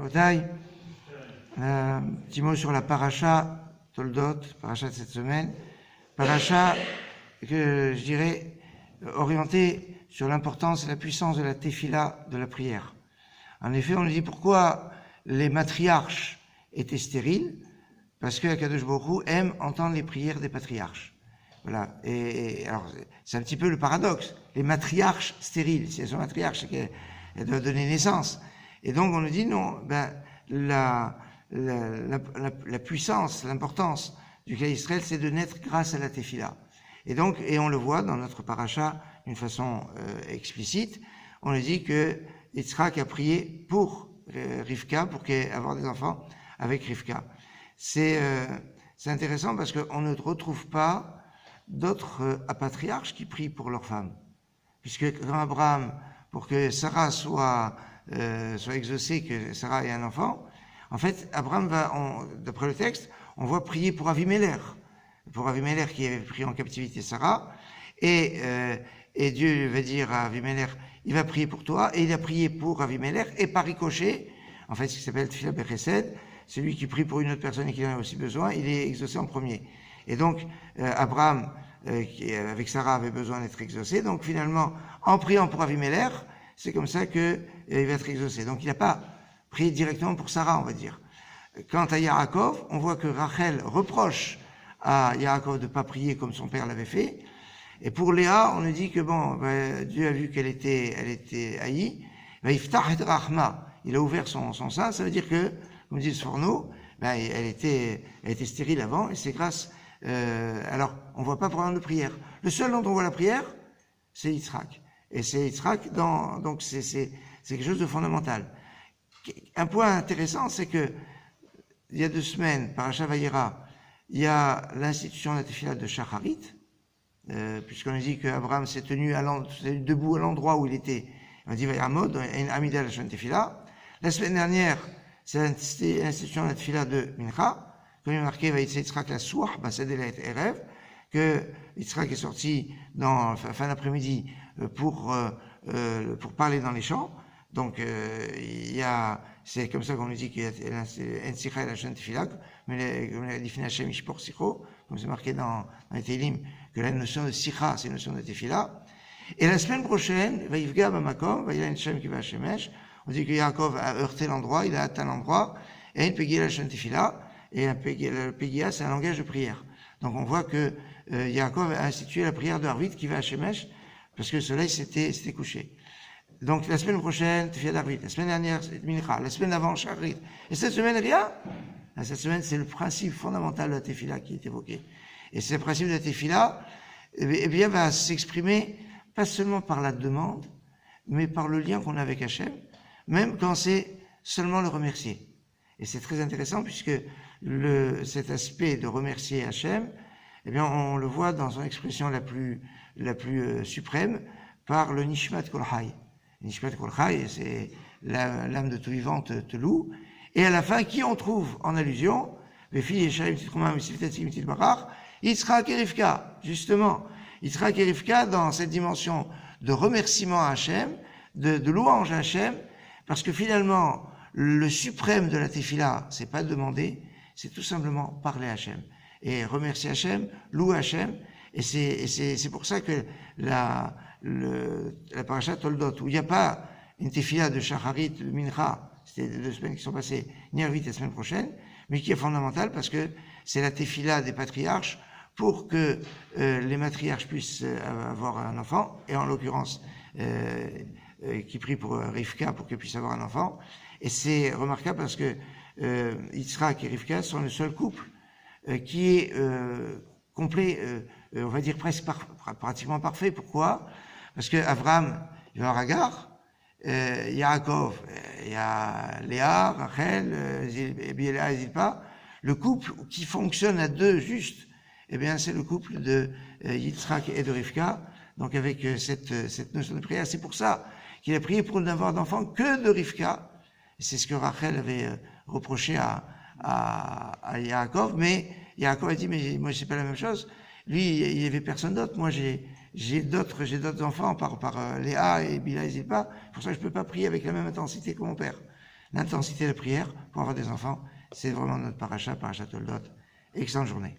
Rabotai, petit mot sur la paracha Toldot, paracha de cette semaine. Paracha que je dirais orientée sur l'importance et la puissance de la tefila, de la prière. En effet, on nous dit pourquoi les matriarches étaient stériles, parce que Akadosh Baruch Hu aime entendre les prières des patriarches. Voilà. Et alors, c'est un petit peu le paradoxe. Les matriarches stériles, si elles sont matriarches, c'est qu'elles doivent donner naissance. Et donc, on nous dit non, la puissance, l'importance du cas d'Israël, c'est de naître grâce à la tefila. Et donc, et on le voit dans notre paracha d'une façon explicite, on nous dit que Yitzhak a prié pour Rivka, pour avoir des enfants avec Rivka. C'est intéressant parce qu'on ne retrouve pas d'autres patriarches qui prient pour leurs femmes. Puisque quand Abraham, pour que Sarah soit exaucée, que Sarah ait un enfant, en fait, Abraham va, d'après le texte, on voit prier pour Avimelech qui avait pris en captivité Sarah, et Dieu va dire à Avimelech, il va prier pour toi, et il a prié pour Avimelech, et par ricochet, en fait, ce qui s'appelle Tfilah Bechesed, celui qui prie pour une autre personne et qui en a aussi besoin, il est exaucé en premier. Et donc, Abraham, qui avec Sarah, avait besoin d'être exaucé, donc finalement, en priant pour Avimelech, c'est comme ça qu'il va être exaucé. Donc, il n'a pas prié directement pour Sarah, on va dire. Quant à Yaakov, on voit que Rachel reproche à Yaakov de ne pas prier comme son père l'avait fait. Et pour Léa, on nous dit que Dieu a vu qu'elle était haïe. Il a ouvert son sein. Ça veut dire que, comme dit Sforno, elle était stérile avant, et c'est grâce. Alors, on voit pas vraiment de prière. Le seul dont on voit la prière, c'est Yitzhak. Et c'est Yitzhak donc c'est quelque chose de fondamental. Un point intéressant, c'est que il y a 2 semaines, Parashat Vayera, il y a l'institution de la tefila de Shacharit, puisqu'on a dit qu'Abraham s'est tenu debout à l'endroit où il était. On dit Vayamod, une amida la tefila. La semaine dernière, c'est l'institution de la tefila de Mincha, comme il est marqué Vayitse Yitzhak la Souah, Basadelet Erev, que Yitzhak est sorti dans fin d'après-midi pour parler dans les champs. Donc, c'est comme ça qu'on nous dit qu'il y a Ensicha et la chaîne Tefila, comme l'a dit Finachem Ishpor Sicho, comme c'est marqué dans les Télim, que la notion de Sicha, c'est une notion de Tefila. Et la semaine prochaine, Vaïvga Bamakom, Vaïla Nchem qui va à Shemesh, on dit que Yaakov a heurté l'endroit, il a atteint l'endroit, et une Pegia la chaîne Tefila, et le Pegia, c'est un langage de prière. Donc, on voit que Yaakov a institué la prière de Harvit qui va à Shemesh, parce que le soleil s'était couché. Donc, la semaine prochaine, Tefila d'Arvit. La semaine dernière, c'est Mincha. La semaine d'avant, Shacharit. Et cette semaine, rien. Cette semaine, c'est le principe fondamental de la Tefila qui est évoqué. Et ce principe de la Tefila, va s'exprimer pas seulement par la demande, mais par le lien qu'on a avec Hachem, même quand c'est seulement le remercier. Et c'est très intéressant puisque cet aspect de remercier Hachem, on le voit dans son expression la plus suprême par le Nishmat Kol Chai. Nishmat Kol Chai, c'est l'âme de tout vivant te loue. Et à la fin, qui on trouve en allusion? Yitzhak et Rivka, justement. Yitzhak et Rivka dans cette dimension de remerciement à Hachem, de louange à Hachem, parce que finalement, le suprême de la Tefila, c'est pas demander, c'est tout simplement parler à Hachem. Et remercier Hachem, louer Hachem, et c'est pour ça que la parasha Toldot, où il n'y a pas une tefila de Shacharit, de Mincha, c'était 2 semaines qui sont passées, ni Arvit la semaine prochaine, mais qui est fondamentale parce que c'est la tefila des patriarches pour que les matriarches puissent avoir un enfant, et en l'occurrence, qui prie pour Rivka pour qu'elle puisse avoir un enfant. Et c'est remarquable parce que Yitzhak et Rivka sont le seul couple qui est complet, on va dire presque pratiquement parfait. Pourquoi? Parce que Abraham, il va avoir Agar, Yaakov, il y a Léa, Rachel, Léa et Zilpa. Le couple qui fonctionne à 2 juste, c'est le couple de Yitzhak et de Rivka, donc avec cette notion de prière. C'est pour ça qu'il a prié pour n'avoir d'enfant que de Rivka. C'est ce que Rachel avait reproché à Yaakov, mais Yaakov a dit, mais moi c'est pas la même chose. Lui, il y avait personne d'autre. Moi, j'ai d'autres enfants par Léa et Bila et Zilpa. Pour ça, je peux pas prier avec la même intensité que mon père. l'intensité de la prière pour avoir des enfants. C'est vraiment notre paracha Toldot. Excellente journée.